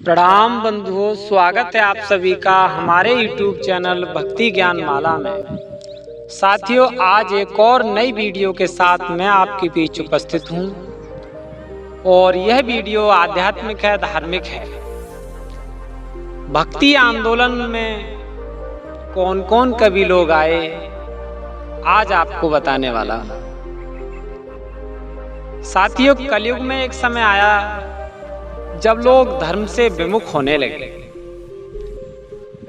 प्रणाम बंधुओं, स्वागत है आप सभी का हमारे YouTube चैनल भक्ति ज्ञान माला में। साथियों, आज एक और नई वीडियो के साथ मैं आपके बीच उपस्थित हूँ और यह वीडियो आध्यात्मिक है, धार्मिक है। भक्ति आंदोलन में कौन कौन कवि लोग आए, आज आपको बताने वाला हूँ। साथियों, कलयुग में एक समय आया जब लोग धर्म से विमुख होने लगे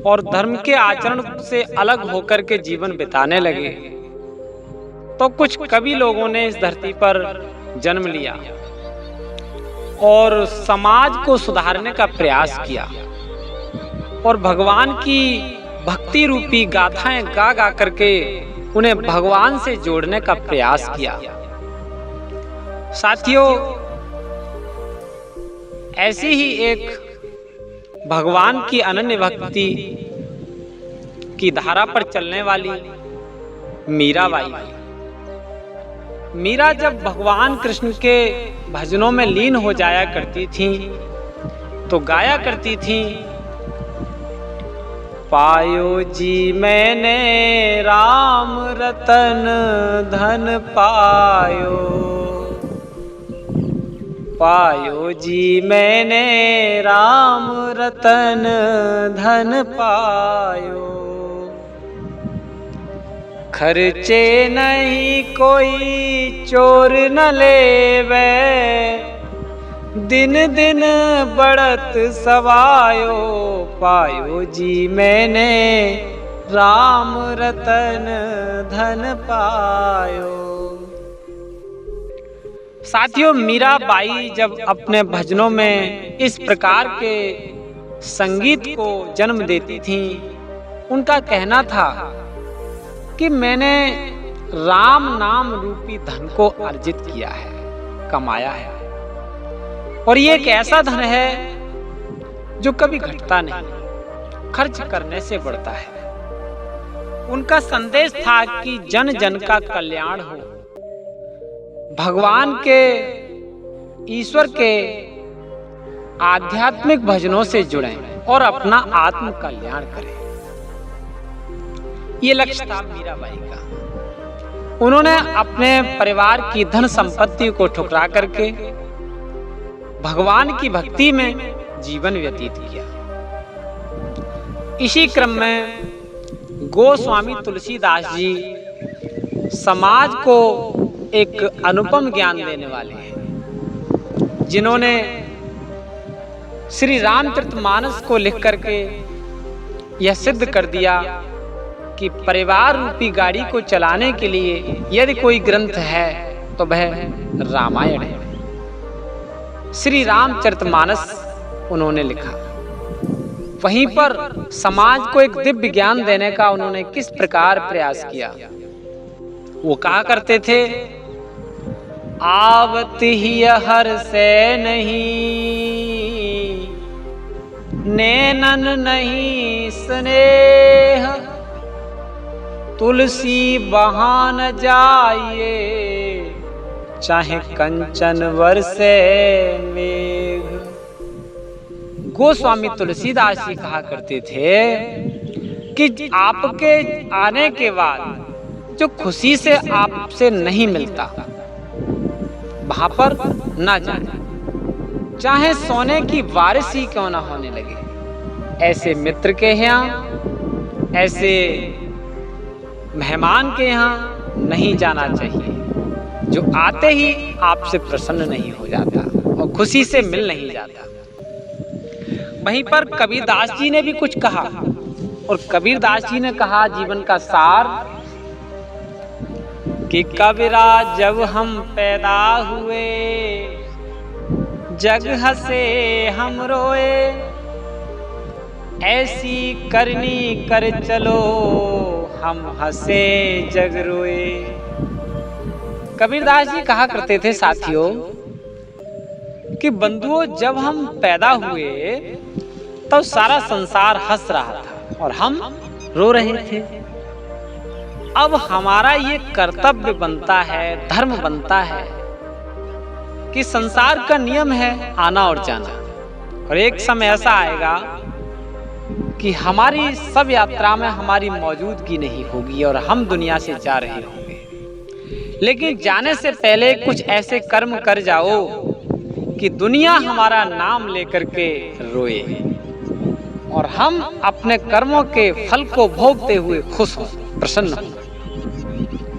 और धर्म के आचरण से अलग होकर के जीवन बिताने लगे, तो कुछ कवि लोगों ने इस धरती पर जन्म लिया और समाज को सुधारने का प्रयास किया और भगवान की भक्ति रूपी गाथाएं गा गा करके उन्हें भगवान से जोड़ने का प्रयास किया। साथियों, ऐसी ही एक भगवान की अनन्य भक्ति की धारा पर चलने वाली मीराबाई। मीरा जब भगवान कृष्ण के भजनों में लीन हो जाया करती थी तो गाया करती थी, पायो जी मैंने राम रतन धन पायो, पायो जी मैंने राम रतन धन पायो। खर्चे नहीं कोई चोर न लेवे, दिन दिन बढ़त सवायो, पायो जी मैंने राम रतन धन पायो। साथियों, मीराबाई जब अपने भजनों में इस प्रकार के संगीत को जन्म देती थी, उनका कहना था कि मैंने राम नाम रूपी धन को अर्जित किया है, कमाया है, और ये एक ऐसा धन है जो कभी घटता नहीं, खर्च करने से बढ़ता है। उनका संदेश था कि जन जन का कल्याण हो, भगवान के, ईश्वर के आध्यात्मिक भजनों से जुड़ें और अपना आत्म कल्याण करें। ये लक्ष्य था मीराबाई का। उन्होंने अपने परिवार की धन संपत्ति को ठुकरा करके भगवान की भक्ति में जीवन व्यतीत किया। इसी क्रम में गोस्वामी तुलसीदास जी समाज को एक अनुपम ज्ञान देने वाले हैं, जिन्होंने श्री रामचरितमानस को लिख करके यह सिद्ध कर दिया कि परिवार रूपी गाड़ी को चलाने के लिए यदि कोई ग्रंथ है तो वह रामायण है। श्री रामचरितमानस उन्होंने लिखा। वहीं पर समाज को एक दिव्य ज्ञान देने का उन्होंने किस प्रकार प्रयास किया। वो कहा करते थे, आवत ही हर से नहीं, नैनन नहीं स्नेह, तुलसी बहान जाइए, चाहे कंचन वर्षे मेघ। गोस्वामी तुलसीदास जी कहा करते थे कि आपके आने के बाद जो खुशी से आपसे नहीं मिलता, वहां पर ना जाना, चाहे सोने की बारिश ही क्यों ना होने लगे। ऐसे मित्र के यहाँ, ऐसे मेहमान के यहाँ नहीं जाना चाहिए जो आते ही आपसे प्रसन्न नहीं हो जाता और खुशी से मिल नहीं जाता। वहीं पर कबीरदास जी ने भी कुछ कहा, और कबीरदास जी ने कहा जीवन का सार कि कबीरा जब हम पैदा हुए, जग हंसे हम रोए, ऐसी करनी कर चलो, हम हंसे जग रोए। कबीरदास जी कहा करते थे साथियों कि बंधुओं, जब हम पैदा हुए तो सारा संसार हंस रहा था और हम रो रहे थे। अब हमारा ये कर्तव्य बनता है, धर्म बनता है कि संसार का नियम है आना और जाना, और एक समय ऐसा आएगा कि हमारी सब यात्रा में हमारी मौजूदगी नहीं होगी और हम दुनिया से जा रहे होंगे। लेकिन जाने से पहले कुछ ऐसे कर्म कर जाओ कि दुनिया हमारा नाम लेकर के रोए और हम अपने कर्मों के फल को भोगते हुए खुश हो, प्रसन्न हो।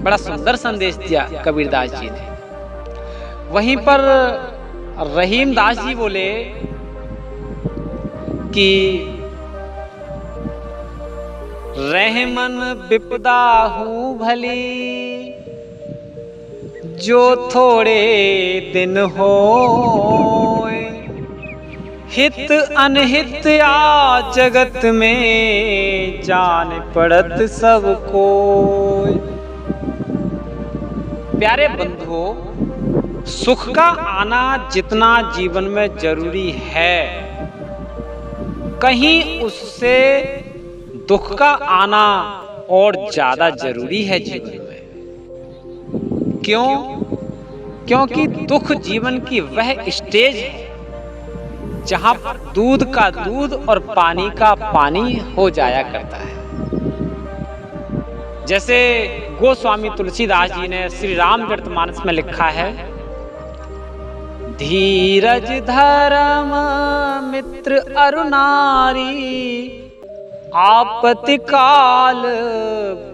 बड़ा सुंदर संदेश दिया कबीरदास जी ने। वहीं पर रहीमदास जी बोले कि रहमन विपदा हूँ भली, जो थोड़े दिन हो हित अनहित आ जगत में, जान पड़त सबको। प्यारे बंधुओं, सुख का आना जितना जीवन में जरूरी है, कहीं उससे दुख का आना और ज्यादा जरूरी है जीवन में। क्यों? क्योंकि दुख जीवन की वह स्टेज है जहां पर दूध का दूध और पानी का पानी हो जाया करता है। जैसे गोस्वामी तुलसीदास जी ने श्री रामचरितमानस में लिखा है, धीरज धर्म मित्र अरुनारी, आपत्ति काल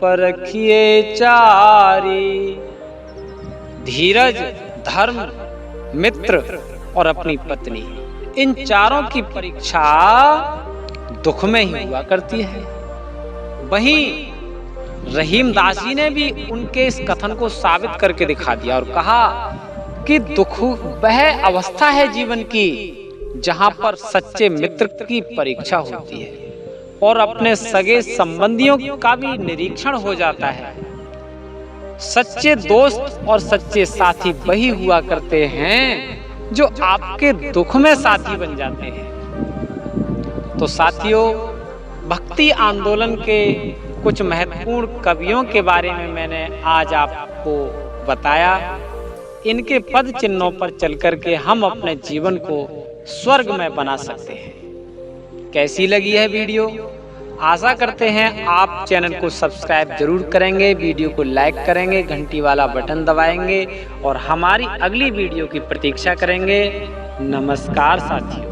परखिए चारी। धीरज, धर्म, मित्र और अपनी पत्नी, इन चारों की परीक्षा दुख में ही हुआ करती है। वहीं रहीमदास जी ने भी उनके इस कथन को साबित करके दिखा दिया और कहा कि दुख वह अवस्था है जीवन की जहां पर सच्चे मित्र की परीक्षा होती है और अपने सगे संबंधियों का भी निरीक्षण हो जाता है। सच्चे दोस्त और सच्चे साथी वही हुआ करते हैं जो आपके दुख में साथी बन जाते हैं। तो साथियों, भक्ति आंदोलन के कुछ महत्वपूर्ण कवियों के बारे में मैंने आज आपको बताया। इनके पद चिन्हों पर चल करके हम अपने जीवन को स्वर्ग में बना सकते हैं। कैसी लगी है वीडियो? आशा करते हैं आप चैनल को सब्सक्राइब जरूर करेंगे, वीडियो को लाइक करेंगे, घंटी वाला बटन दबाएंगे और हमारी अगली वीडियो की प्रतीक्षा करेंगे। नमस्कार साथियों।